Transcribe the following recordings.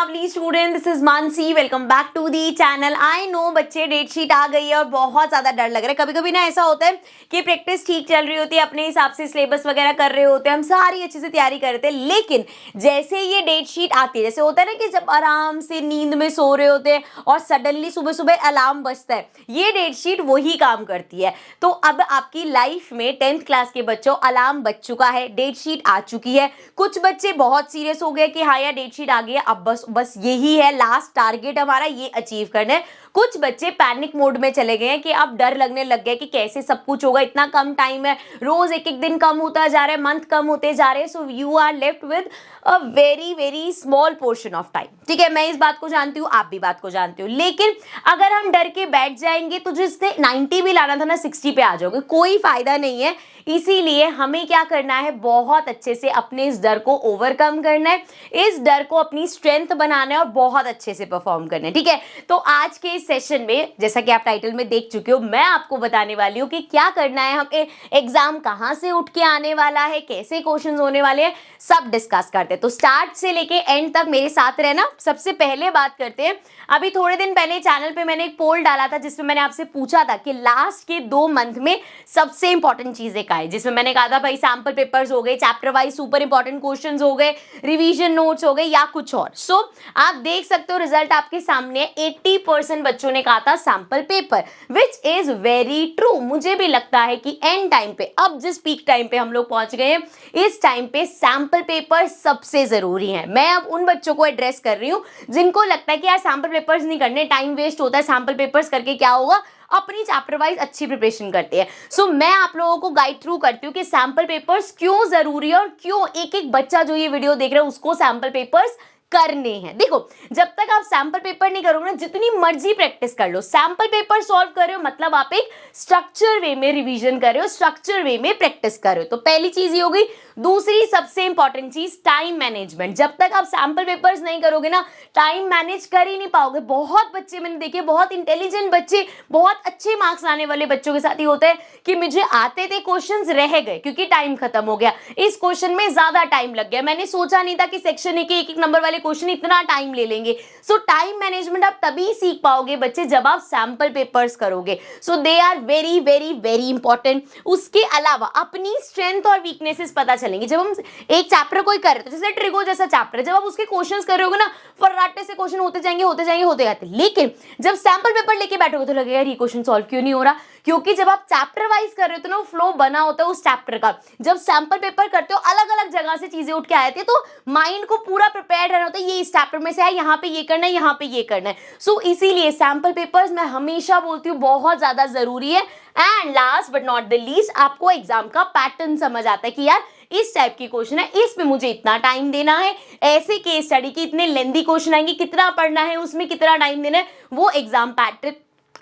Lovely student, this is Mansi. Welcome back to the channel. I know बच्चे date sheet आ गई है और बहुत ज़्यादा डर लग रहा है। कभी कभी ना ऐसा होता है कि प्रैक्टिस ठीक चल रही होती है, अपने हिसाब से सिलेबस वगैरह कर रहे होते हैं, हम सारी अच्छे से तैयारी कर रहे थे, लेकिन जैसे ये डेट शीट आती है, जैसे होता है ना कि जब आराम से नींद में सो रहे होते हैं और सडनली सुबह सुबह अलार्म बजता है, ये डेट शीट वही काम करती है। तो अब आपकी लाइफ में 10th क्लास के बच्चों अलार्म बज चुका है, डेट शीट आ चुकी है। कुछ बच्चे बहुत सीरियस हो गए कि हाँ यार डेट शीट आ गई है, अब बस यही है लास्ट टारगेट हमारा, ये अचीव करना है। कुछ बच्चे पैनिक मोड में चले गए हैं कि अब डर लगने लग गया कि कैसे सब कुछ होगा, इतना कम टाइम है, रोज एक एक दिन कम होता जा रहा है, मंथ कम होते जा रहे हैं। So you are left with a very very small portion of time. ठीक है, मैं इस बात को जानती हूँ, आप भी बात को जानते हो, लेकिन अगर हम डर के बैठ जाएंगे तो जिसने 90 भी लाना था ना 60 पे आ जाओगे, कोई फायदा नहीं है। इसीलिए हमें क्या करना है, बहुत अच्छे से अपने इस डर को ओवरकम करना है, इस डर को अपनी स्ट्रेंथ बनाना है और बहुत अच्छे से परफॉर्म करना है। ठीक है, तो आज के इस सेशन में जैसा कि आप टाइटल में देख चुके हो, मैं आपको बताने वाली हूँ कि क्या करना है, हमें एग्जाम कहाँ से उठ के आने वाला है, कैसे क्वेश्चंस होने वाले हैं, सब डिस्कस करते हैं। तो स्टार्ट से लेके एंड तक मेरे साथ रहना। सबसे पहले बात करते हैं, अभी थोड़े दिन पहले चैनल पे मैंने एक पोल डाला था जिसमें मैंने आपसे पूछा था कि लास्ट के 2 मंथ में सबसे इंपॉर्टेंट चीजें क्या है, जिसमें मैंने कहा था भाई सैंपल पेपर्स हो गए, chapter wise super important questions हो गए, रिवीजन नोट्स हो गए या कुछ और। सो आप देख सकते हो रिजल्ट आपके सामने, 80% बच्चों ने कहा था sample paper, which is very true. मुझे भी लगता है कि एंड टाइम पे, अब जिस पीक टाइम पे हम लोग पहुंच गए हैं, इस टाइम पे सैंपल पेपर सबसे जरूरी है। मैं अब उन बच्चों को एड्रेस कर रही हूँ जिनको लगता है कि यार सैंपल पेपर्स नहीं करने, टाइम वेस्ट होता है, सैंपल पेपर्स करके क्या होगा, अपनी चैप्टर वाइज अच्छी प्रिपरेशन करते हैं। सो मैं आप लोगों को गाइड थ्रू करती हूँ कि सैंपल पेपर्स क्यों जरूरी है और क्यों एक एक बच्चा जो ये वीडियो देख रहा है उसको सैंपल पेपर्स करने हैं। देखो, जब तक आप सैंपल पेपर नहीं करोगे ना, जितनी मर्जी प्रैक्टिस कर लो, सैंपल पेपर सॉल्व कर रहे हो मतलब आप एक स्ट्रक्चर वे में रिवीजन कर रहे हो, स्ट्रक्चर वे में प्रैक्टिस कर रहे हो। तो पहली चीज ये हो गई। दूसरी सबसे इंपॉर्टेंट चीज टाइम मैनेजमेंट। जब तक आप सैंपल पेपर्स नहीं करोगे ना, टाइम मैनेज कर ही नहीं पाओगे। बहुत बच्चे मैंने देखे, बहुत इंटेलिजेंट बच्चे, बहुत अच्छे मार्क्स लाने वाले बच्चों के साथ ही होता है कि मुझे आते थे क्वेश्चंस रह गए क्योंकि टाइम खत्म हो गया, इस क्वेश्चन में ज्यादा टाइम लग गया, मैंने सोचा नहीं था कि सेक्शन ए के एक एक नंबर वाले क्वेश्चन इतना टाइम ले लेंगे। सो टाइम मैनेजमेंट आप तभी सीख पाओगे बच्चे जब आप सैंपल पेपर्स करोगे। So they are very very very important. उसके अलावा अपनी स्ट्रेंथ और वीकनेसेस पता चलेंगे। जब हम एक चैप्टर कोई कर रहे थे, जैसे ट्रिगो जैसा चैप्टर है, जब आप उसके क्वेश्चंस कर रहे होगे ना, फर्राटे से क्वेश्चन होते जाएंगे होते जाएंगे होते जाते, लेकिन जब सैंपल पेपर लेके बैठोगे तो लगेगा यार ये क्वेश्चन सॉल्व क्यों नहीं हो रहा, क्योंकि जब आप चैप्टर वाइज कर रहे हो तो ना फ्लो बना होता है उस चैप्टर का। जब सैंपल पेपर करते हो अलग अलग जगह से चीजें उठ के आती है, तो माइंड को पूरा प्रिपेयर रहना होता है, ये इस चैप्टर में से है, यहाँ पे ये करना है, यहाँ पे ये करना है। सो इसीलिए सैंपल पेपर्स मैं हमेशा बोलती हूँ बहुत ज्यादा जरूरी है। And last but not the least, आपको एग्जाम का पैटर्न समझ आता है कि यार इस टाइप की क्वेश्चन है, इसमें मुझे इतना टाइम देना है, ऐसे केस स्टडी की इतने लेंथी क्वेश्चन आएंगे, कितना पढ़ना है, उसमें कितना टाइम देना है, वो एग्जाम पैटर्न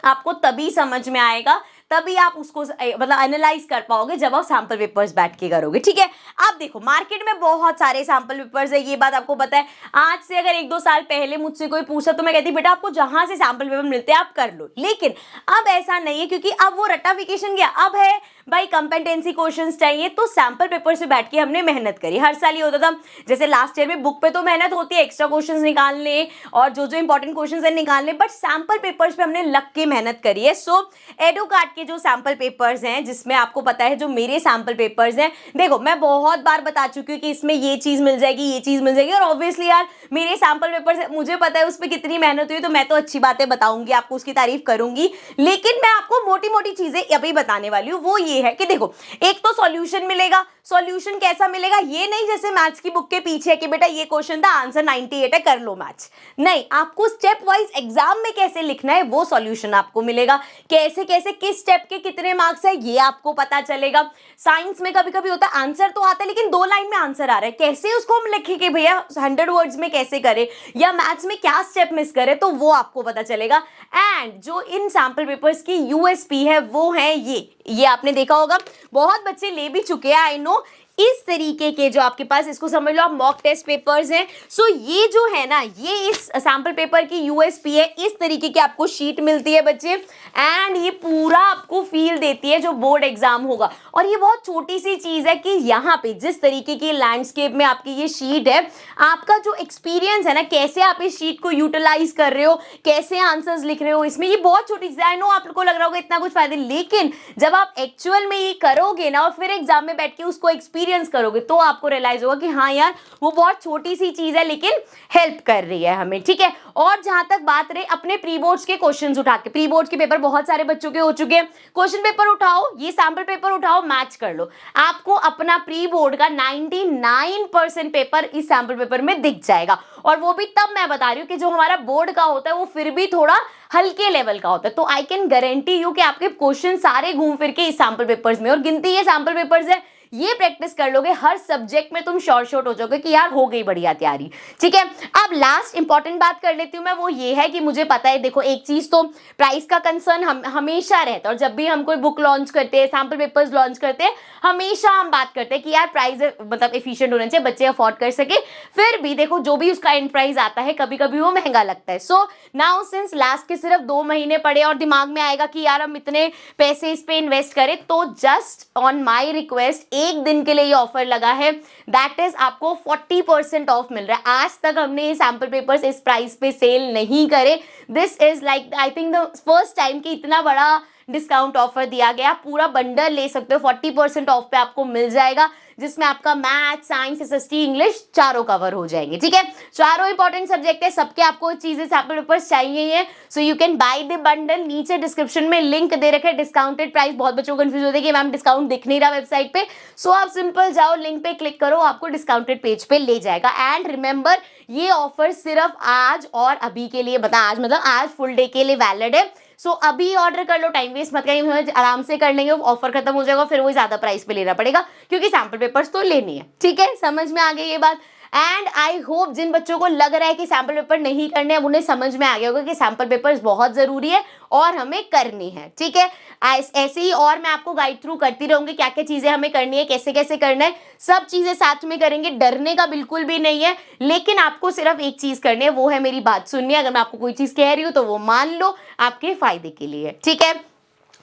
आपको तभी समझ में आएगा, तभी आप उसको मतलब एनालाइज कर पाओगे जब आप सैंपल पेपर्स बैठ के करोगे। ठीक है, आप देखो मार्केट में बहुत सारे सैंपल पेपर्स है, ये बात आपको पता है। आज से अगर 1-2 साल पहले मुझसे कोई पूछा तो मैं कहती बेटा आपको जहां से सैंपल पेपर मिलते हैं आप कर लो, लेकिन अब ऐसा नहीं है, क्योंकि अब वो रट्टाफिकेशन गया। अब है भाई कंपेटेंसी क्वेश्चंस चाहिए, तो सैंपल पेपर से बैठ के हमने मेहनत करी। हर साल ये होता था, जैसे लास्ट ईयर में बुक पे तो मेहनत होती है, एक्स्ट्रा क्वेश्चंस निकालने और जो जो इंपॉर्टेंट क्वेश्चंस है निकालने, बट सैंपल पेपर्स पे हमने लग के मेहनत करी है। सो एडुकार्ट के जो सैंपल पेपर्स हैं, जिसमें आपको पता है जो मेरे सैंपल पेपर्स हैं, देखो मैं बहुत बार बता चुकी हूँ कि इसमें ये चीज मिल जाएगी, ये चीज मिल जाएगी, और ऑब्वियसली यार मेरे सैंपल पेपर्स मुझे पता है उस पर कितनी मेहनत हुई, तो मैं तो अच्छी बातें बताऊंगी, आपको उसकी तारीफ करूंगी, लेकिन मैं आपको मोटी मोटी चीजें अभी बताने वाली हूँ। वो ये है कि देखो, एक तो सॉल्यूशन मिलेगा। सॉल्यूशन कैसा मिलेगा, ये नहीं जैसे मैथ्स की बुक के पीछे कि बेटा ये क्वेश्चन था आंसर 98 है कर लो मैथ्स, नहीं, आपको स्टेप वाइज एग्जाम में कैसे लिखना है वो सॉल्यूशन आपको मिलेगा, कैसे कैसे किस स्टेप के कितने मार्क्स है ये आपको पता चलेगा। साइंस में कभी कभी होता है आंसर तो आता है लेकिन 2 लाइन में आंसर आ रहा है, कैसे उसको हम लिखेंगे भैया 100 वर्ड्स में कैसे करें, या मैथ्स में क्या स्टेप मिस करें, तो वो आपको पता चलेगा। एंड जो इन सैंपल पेपर्स की यूएसपी है वो है ये आपने देखा होगा, बहुत बच्चे ले भी चुके हैं, आई नो, इस तरीके के जो आपके पास, इसको समझ लो आप मॉक टेस्ट पेपर्स हैं। सो ये जो है ना, ये इस सैम्पल पेपर की यूएसपी है। इस तरीके की आपको शीट मिलती है बच्चे, एंड ये पूरा आपको फील देती है जो बोर्ड एग्जाम होगा। और ये बहुत छोटी सी चीज है कि यहाँ पे जिस तरीके की लैंडस्केप में आपकी ये शीट है, आपका जो एक्सपीरियंस है ना, कैसे आप इस शीट को यूटिलाइज कर रहे हो, कैसे आंसर्स लिख रहे हो, इसमें ये बहुत छोटी चीज है। आई नो आपको लग रहा होगा इतना कुछ फायदा, लेकिन जब आप एक्चुअल में ये करोगे ना और फिर एग्जाम में बैठ के उसको एक्सपीरियंस करोगे, तो आपको रियलाइज होगा कि हाँ यार, वो बहुत छोटी सी चीज है लेकिन हेल्प कर रही है हमें, ठीक है। और जहां तक बात रही अपने प्री बोर्ड्स के क्वेश्चंस उठा के, प्री बोर्ड्स के पेपर बहुत सारे बच्चों के हो चुके हैं, क्वेश्चन पेपर उठाओ, ये सैंपल पेपर उठाओ, मैच कर लो, आपको अपना प्री बोर्ड का 99% पेपर इस सैंपल पेपर में दिख जाएगा। और वो भी तब मैं बता रही हूँ कि जो हमारा बोर्ड का होता है वो फिर भी थोड़ा हल्के लेवल का होता है। तो आई कैन गारंटी यू कि आपके क्वेश्चन सारे घूम फिर के इस सैंपल पेपर्स में, और गिनती ये सैंपल पेपर्स है, ये प्रैक्टिस कर लोगे हर सब्जेक्ट में तुम शॉर्ट हो जाओगे कि यार हो गई बढ़िया तैयारी, ठीक है। अब लास्ट इंपॉर्टेंट बात कर लेती हूँ मैं, वो ये है कि मुझे पता है, देखो एक चीज तो प्राइस का कंसर्न हमेशा रहता है, और जब भी हम कोई बुक लॉन्च करते हैं, सैंपल पेपर्स लॉन्च करते हैं, हमेशा हम बात करते हैं कि यार प्राइस मतलब एफिशिएंट होना चाहिए, बच्चे अफोर्ड कर सके। फिर भी देखो जो भी उसका एंड प्राइस आता है, कभी कभी वो महंगा लगता है। सो नाउ सिंस लास्ट के सिर्फ 2 महीने पड़े और दिमाग में आएगा कि यार हम इतने पैसे इस पे इन्वेस्ट करें, तो जस्ट ऑन माई रिक्वेस्ट एक दिन के लिए ये ऑफर लगा है, दैट इज आपको 40% ऑफ मिल रहा है। आज तक हमने ये सैंपल पेपर्स इस प्राइस पे सेल नहीं करे। This is like I think the first time कि इतना बड़ा डिस्काउंट ऑफर दिया गया। पूरा बंडल ले सकते हो, 40% ऑफ पे आपको मिल जाएगा, जिसमें आपका मैथ, साइंस, एसएसटी, इंग्लिश चारों कवर हो जाएंगे, ठीक है। चारों इंपॉर्टेंट सब्जेक्ट है, सबके आपको चीजें सैंपल पेपर्स चाहिए है। So you can by the bundle, नीचे डिस्क्रिप्शन में लिंक दे रखे, डिस्काउंटेड प्राइस। बहुत बच्चों को कंफ्यूज होते हैं कि मैम डिस्काउंट दिख नहीं रहा वेबसाइट पे। सो आप सिंपल जाओ, लिंक पे क्लिक करो, आपको डिस्काउंटेड पेज पे ले जाएगा। एंड रिमेंबर, ये ऑफर सिर्फ आज और अभी के लिए, आज मतलब आज फुल डे के लिए वैलिड है। सो अभी ऑर्डर कर लो, टाइम वेस्ट मत करिए, आराम से कर लेंगे, ऑफर खत्म हो जाएगा, फिर वही ज्यादा प्राइस पे लेना पड़ेगा, क्योंकि सैंपल पेपर्स तो लेनी है, ठीक है। समझ में आ गई ये बात। एंड आई होप जिन बच्चों को लग रहा है कि सैंपल पेपर नहीं करने, अब उन्हें समझ में आ गया होगा कि सैंपल पेपर्स बहुत जरूरी है और हमें करनी है, ठीक है। ऐसे ही और मैं आपको गाइड थ्रू करती रहूंगी, क्या क्या चीजें हमें करनी है, कैसे कैसे करना है, सब चीजें साथ में करेंगे। डरने का बिल्कुल भी नहीं है, लेकिन आपको सिर्फ एक चीज करनी है, वो है मेरी बात सुननी है। अगर मैं आपको कोई चीज कह रही हूँ तो वो मान लो, आपके फायदे के लिए, ठीक है।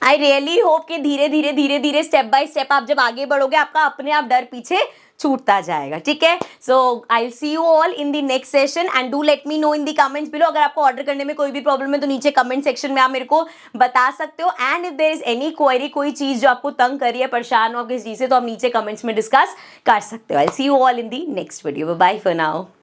आई रियली होप कि धीरे धीरे स्टेप बाय स्टेप आप जब आगे बढ़ोगे, आपका अपने आप डर पीछे छूटता जाएगा, ठीक है। So I will see you all in the next session, and do let me know in the comments below. अगर आपको ऑर्डर करने में कोई भी प्रॉब्लम है तो नीचे कमेंट सेक्शन में आप मेरे को बता सकते हो। And if there is any query, कोई चीज जो आपको तंग कर रही है, परेशान हो किस चीज से, तो आप नीचे कमेंट्स में डिस्कस कर सकते हो। I will see you all in the next video. Bye for now.